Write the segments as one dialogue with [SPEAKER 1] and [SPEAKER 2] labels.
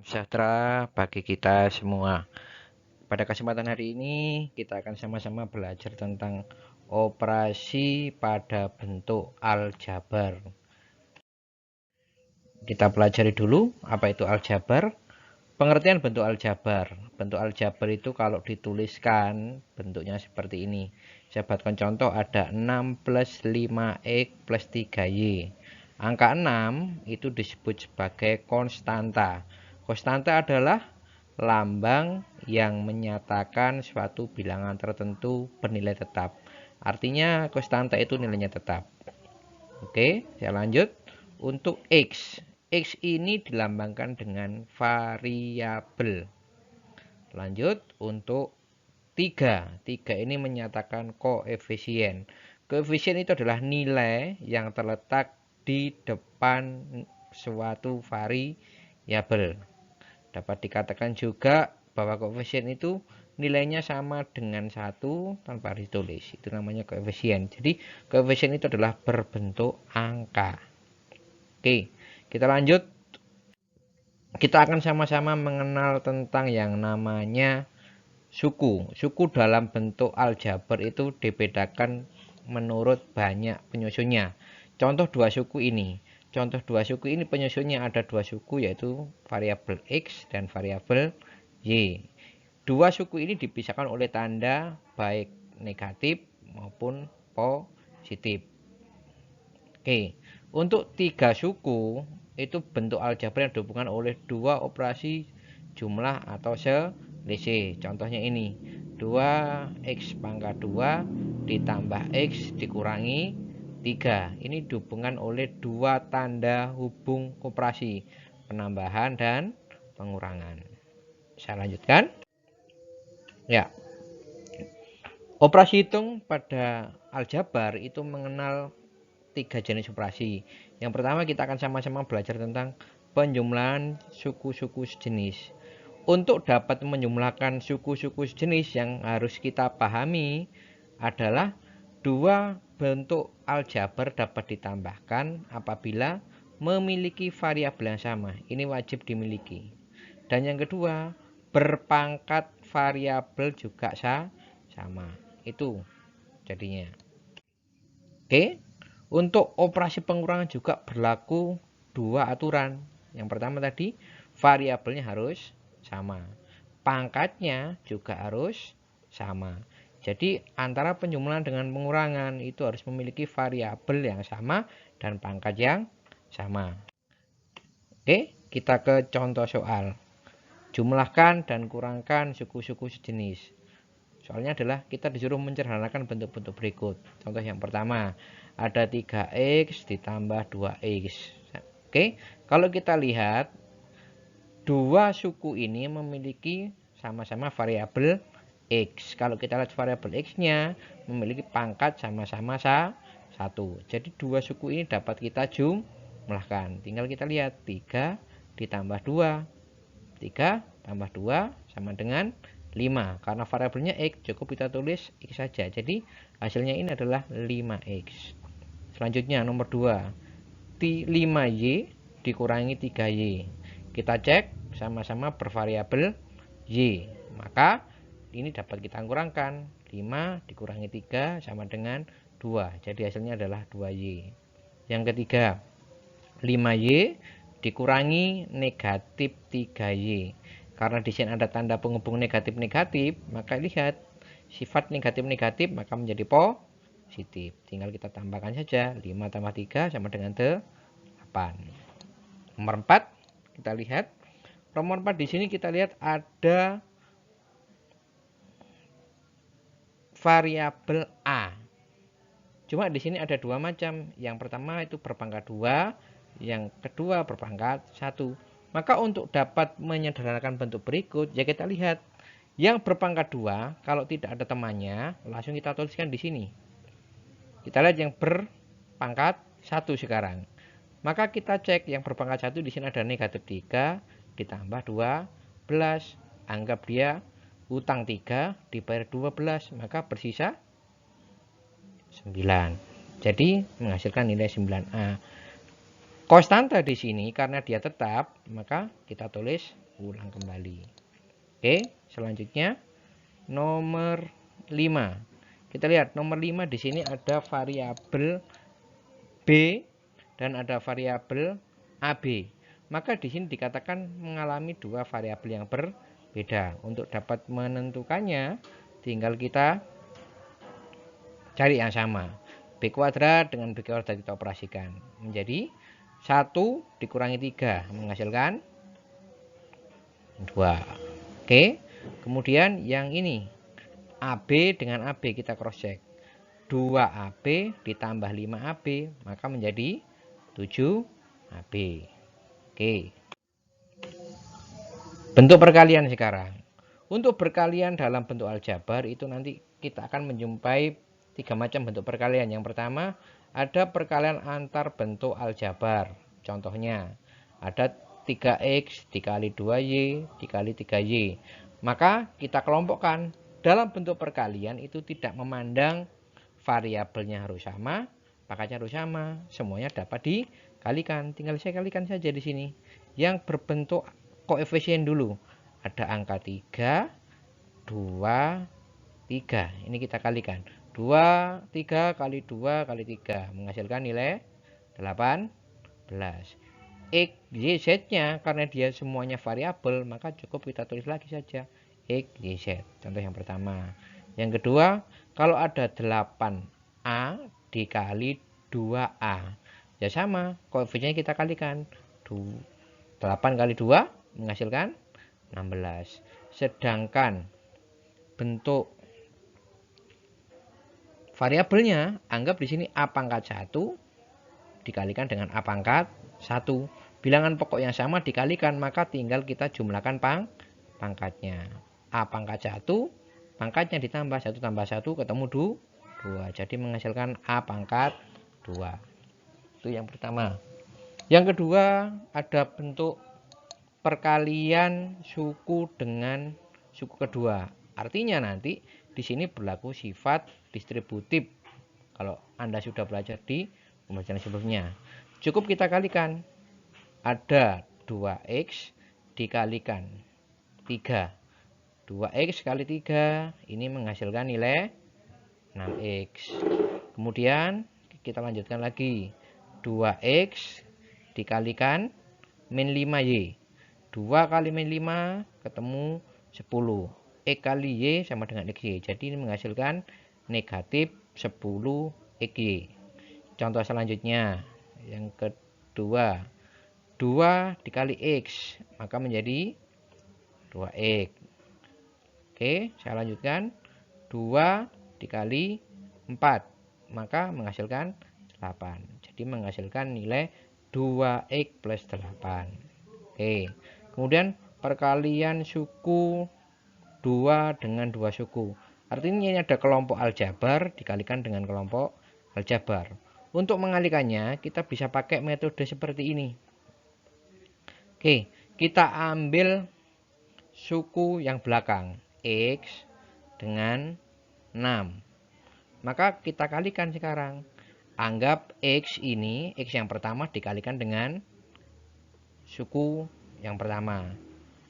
[SPEAKER 1] Sejahtera bagi kita semua. Pada kesempatan hari ini kita akan sama-sama belajar tentang operasi pada bentuk aljabar. Kita pelajari dulu apa itu aljabar. Pengertian bentuk aljabar. Bentuk aljabar itu kalau dituliskan bentuknya seperti ini. Saya buatkan contoh, ada 6 plus 5x plus 3y. Angka 6 itu disebut sebagai konstanta. Konstanta adalah lambang yang menyatakan suatu bilangan tertentu bernilai tetap. Artinya konstanta itu nilainya tetap. Oke, saya lanjut. Untuk X ini dilambangkan dengan variabel. Lanjut untuk 3 ini menyatakan koefisien. Koefisien itu adalah nilai yang terletak di depan suatu variabel. Dapat dikatakan juga bahwa koefisien itu nilainya sama dengan 1 tanpa ditulis. Itu namanya koefisien. Jadi koefisien itu adalah berbentuk angka. Oke, kita lanjut. Kita akan sama-sama mengenal tentang yang namanya suku. Suku dalam bentuk aljabar itu dibedakan menurut banyak penyusunnya. Contoh dua suku ini. Contoh dua suku ini penyusunnya ada dua suku, yaitu variabel X dan variabel Y. Dua suku ini dipisahkan oleh tanda baik negatif maupun positif. Oke, untuk tiga suku itu bentuk aljabar yang dihubungkan oleh dua operasi jumlah atau selisih. Contohnya ini, 2x pangkat 2 ditambah x dikurangi 3. Ini dihubungkan oleh dua tanda hubung operasi, penambahan dan pengurangan. Saya lanjutkan. Ya. Operasi hitung pada aljabar itu mengenal 3 jenis operasi. Yang pertama kita akan sama-sama belajar tentang penjumlahan suku-suku sejenis. Untuk dapat menjumlahkan suku-suku sejenis yang harus kita pahami adalah dua bentuk aljabar dapat ditambahkan apabila memiliki variabel yang sama. Ini wajib dimiliki. Dan yang kedua, berpangkat variabel juga sama. Itu jadinya. Oke. Untuk operasi pengurangan juga berlaku dua aturan. Yang pertama tadi, variabelnya harus sama. Pangkatnya juga harus sama. Jadi antara penjumlahan dengan pengurangan itu harus memiliki variabel yang sama dan pangkat yang sama. Oke, kita ke contoh soal. Jumlahkan dan kurangkan suku-suku sejenis. Soalnya adalah kita disuruh menyederhanakan bentuk-bentuk berikut. Contoh yang pertama, ada 3x ditambah 2x. Oke, kalau kita lihat dua suku ini memiliki sama-sama variabel x. Kalau kita lihat variabel x-nya memiliki pangkat sama-sama 1. Jadi dua suku ini dapat kita jumlahkan. Tinggal kita lihat 3 ditambah 2. 3 tambah 2 sama dengan 5. Karena variabelnya x, cukup kita tulis x saja. Jadi hasilnya ini adalah 5x. Selanjutnya nomor 2, 5y dikurangi 3y. Kita cek sama-sama bervariabel y. Maka ini dapat kita kurangkan. 5 dikurangi 3 sama dengan 2. Jadi hasilnya adalah 2y. Yang ketiga, 5y dikurangi negatif 3y. Karena di sini ada tanda penghubung negatif-negatif, maka lihat sifat negatif-negatif maka menjadi positif. Tinggal kita tambahkan saja, 5 tambah 3 sama dengan 8. Nomor 4 kita lihat. Nomor 4 di sini kita lihat ada variabel A. Cuma di sini ada dua macam. Yang pertama itu berpangkat 2, yang kedua berpangkat 1. Maka untuk dapat menyederhanakan bentuk berikut, ya kita lihat yang berpangkat 2 kalau tidak ada temannya, langsung kita tuliskan di sini. Kita lihat yang berpangkat 1 sekarang. Maka kita cek yang berpangkat 1 di sini ada negatif 3 ditambah 12. Anggap dia utang 3 dibayar 12, maka bersisa 9. Jadi menghasilkan nilai 9A. Konstanta di sini karena dia tetap, maka kita tulis ulang kembali. Oke, selanjutnya nomor 5. Kita lihat nomor 5 di sini ada variabel B dan ada variabel AB. Maka di sini dikatakan mengalami dua variabel yang berbeda. Untuk dapat menentukannya, tinggal kita cari yang sama. B kuadrat dengan B kuadrat kita operasikan. Menjadi 1 dikurangi 3 menghasilkan 2. Oke. Kemudian yang ini AB dengan AB kita cross check. 2AB ditambah 5AB maka menjadi 7AB. Oke. Bentuk perkalian sekarang. Untuk perkalian dalam bentuk aljabar itu nanti kita akan menjumpai 3 macam bentuk perkalian. Yang pertama ada perkalian antar bentuk aljabar. Contohnya ada 3x dikali 2y dikali 3y. Maka kita kelompokkan. Dalam bentuk perkalian itu tidak memandang variabelnya harus sama, pangkatnya harus sama, semuanya dapat dikalikan. Tinggal saya kalikan saja di sini. Yang berbentuk koefisien dulu. Ada angka 3, 2, 3. Ini kita kalikan. 2, 3 kali 2 kali 3 menghasilkan nilai 18. X, Y, Z-nya karena dia semuanya variabel, maka cukup kita tulis lagi saja X, Y, Z. Contoh yang pertama. Yang kedua, kalau ada 8A dikali 2A. Ya sama, koefisiennya kita kalikan. 8 kali 2 menghasilkan 16. Sedangkan bentuk variabelnya, anggap di sini A pangkat 1 dikalikan dengan A pangkat 1. Bilangan pokok yang sama dikalikan, maka tinggal kita jumlahkan pangkatnya. A pangkat 1, pangkatnya ditambah 1 tambah 1 ketemu 2. Jadi menghasilkan A pangkat 2. Itu yang pertama. Yang kedua ada bentuk perkalian suku dengan suku kedua. Artinya nanti di sini berlaku sifat distributif. Kalau Anda sudah belajar di pembelajaran sebelumnya. Cukup kita kalikan. Ada 2x dikalikan 3. 2x kali 3 ini menghasilkan nilai 6x. Kemudian kita lanjutkan lagi. 2x dikalikan min 5y. 2 kali min 5 ketemu 10. X kali y sama dengan xy. Jadi ini menghasilkan negatif 10 xy. Contoh selanjutnya. Yang kedua. 2 dikali x. Maka menjadi 2x. Oke, saya lanjutkan. 2 dikali 4. Maka menghasilkan 8. Jadi menghasilkan nilai 2x plus 8. Oke. Kemudian perkalian suku 2 dengan 2 suku. Artinya ini ada kelompok aljabar dikalikan dengan kelompok aljabar. Untuk mengalikannya kita bisa pakai metode seperti ini. Oke, kita ambil suku yang belakang. X dengan 6. Maka kita kalikan sekarang. Anggap X ini, X yang pertama dikalikan dengan suku yang pertama.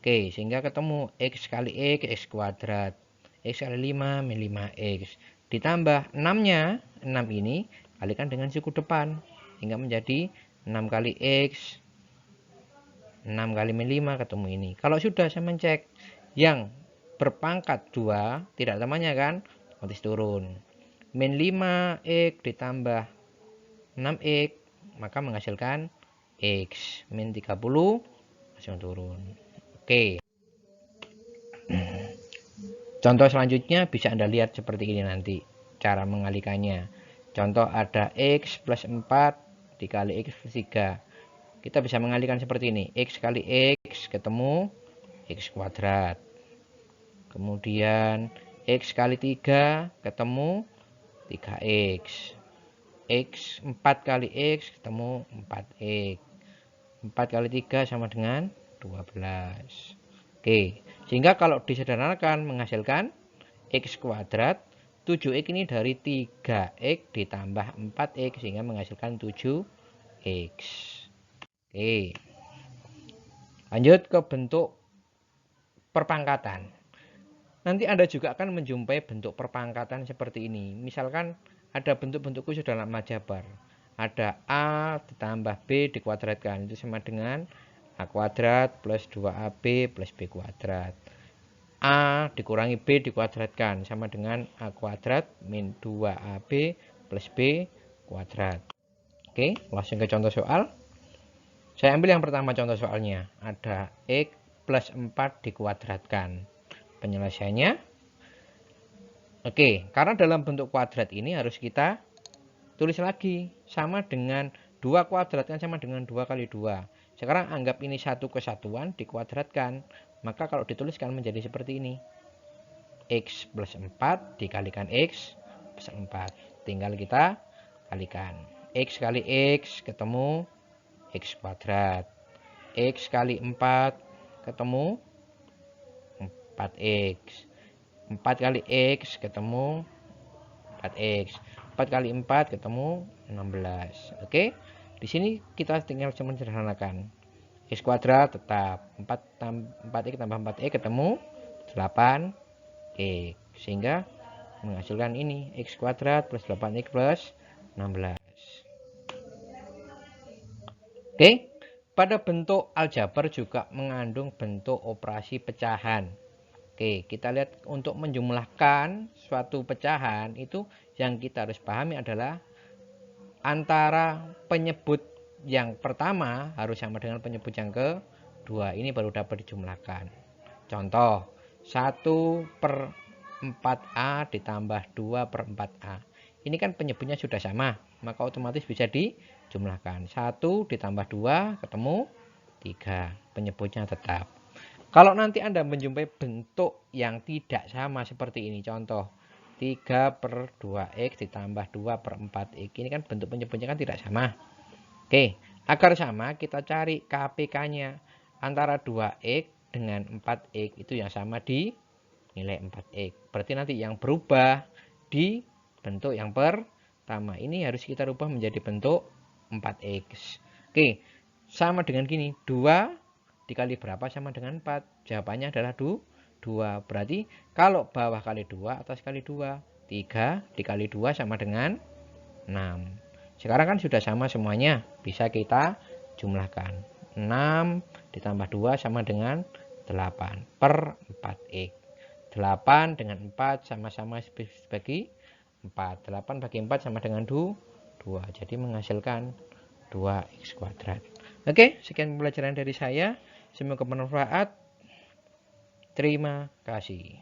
[SPEAKER 1] Oke, sehingga ketemu X kali X, X kuadrat. X kali 5, min 5X. Ditambah 6-nya, 6 ini kalikan dengan suku depan. Hingga menjadi 6 kali X, 6 kali min 5 ketemu ini. Kalau sudah saya mencek yang berpangkat 2, tidak temannya kan, otomatis turun. Min 5x ditambah 6x, maka menghasilkan x. Min 30 langsung turun. Oke. Contoh selanjutnya bisa Anda lihat seperti ini nanti cara mengalikannya. Contoh ada x plus 4 dikali x plus 3. Kita bisa mengalihkan seperti ini. X kali x ketemu x kuadrat. Kemudian x kali 3 ketemu 3x. X 4 kali x ketemu 4x. 4 kali 3 sama dengan 12. Oke, sehingga kalau disederhanakan menghasilkan x kuadrat. 7x ini dari 3x ditambah 4x sehingga menghasilkan 7x. Oke. Lanjut ke bentuk perpangkatan. Nanti Anda juga akan menjumpai bentuk perpangkatan seperti ini. Misalkan ada bentuk-bentuk khusus dalam aljabar. Ada A ditambah B dikuadratkan. Itu sama dengan A kuadrat plus 2AB plus B kuadrat. A dikurangi B dikuadratkan. Sama dengan A kuadrat min 2AB plus B kuadrat. Oke, langsung ke contoh soal. Saya ambil yang pertama contoh soalnya. Ada X plus 4 dikuadratkan. Penyelesaiannya, oke, karena dalam bentuk kuadrat ini harus kita tulis lagi. Sama dengan 2 kuadrat kan sama dengan 2 kali 2. Sekarang anggap ini satu kesatuan dikuadratkan. Maka kalau dituliskan menjadi seperti ini. X plus 4 dikalikan X plus 4. Tinggal kita kalikan. X kali X ketemu X kuadrat. X kali 4 ketemu 4X. 4 kali X ketemu 4X. 4 kali 4 ketemu 16. Oke. Di sini kita tinggal sederhanakan. X kuadrat tetap 4X tambah 4X ketemu 8X. Sehingga menghasilkan ini X kuadrat plus 8X plus 16. Oke, pada bentuk aljabar juga mengandung bentuk operasi pecahan. Oke, kita lihat untuk menjumlahkan suatu pecahan itu yang kita harus pahami adalah antara penyebut yang pertama harus sama dengan penyebut yang kedua. Ini baru dapat dijumlahkan. Contoh, 1/4A ditambah 2/4A. Ini kan penyebutnya sudah sama, maka otomatis bisa dijumlahkan. 1 ditambah 2 ketemu 3. Penyebutnya tetap. Kalau nanti Anda menjumpai bentuk yang tidak sama seperti ini. Contoh, 3/2X ditambah 2/4X. Ini kan bentuk penyebutnya kan tidak sama. Oke, agar sama kita cari KPK-nya. Antara 2X dengan 4X itu yang sama di nilai 4X. Berarti nanti yang berubah di bentuk yang pertama ini harus kita rubah menjadi bentuk 4X. Oke, sama dengan gini. 2 dikali berapa sama dengan 4? Jawabannya adalah 2. Berarti kalau bawah kali 2, atas kali 2. 3 dikali 2 sama dengan 6. Sekarang kan sudah sama semuanya. Bisa kita jumlahkan. 6 ditambah 2 sama dengan 8/4X. 8 dengan 4 sama-sama bagi 4. 8 bagi 4 sama dengan 2. Jadi menghasilkan 2X kuadrat. Oke, sekian pembelajaran dari saya. Semoga bermanfaat. Terima kasih.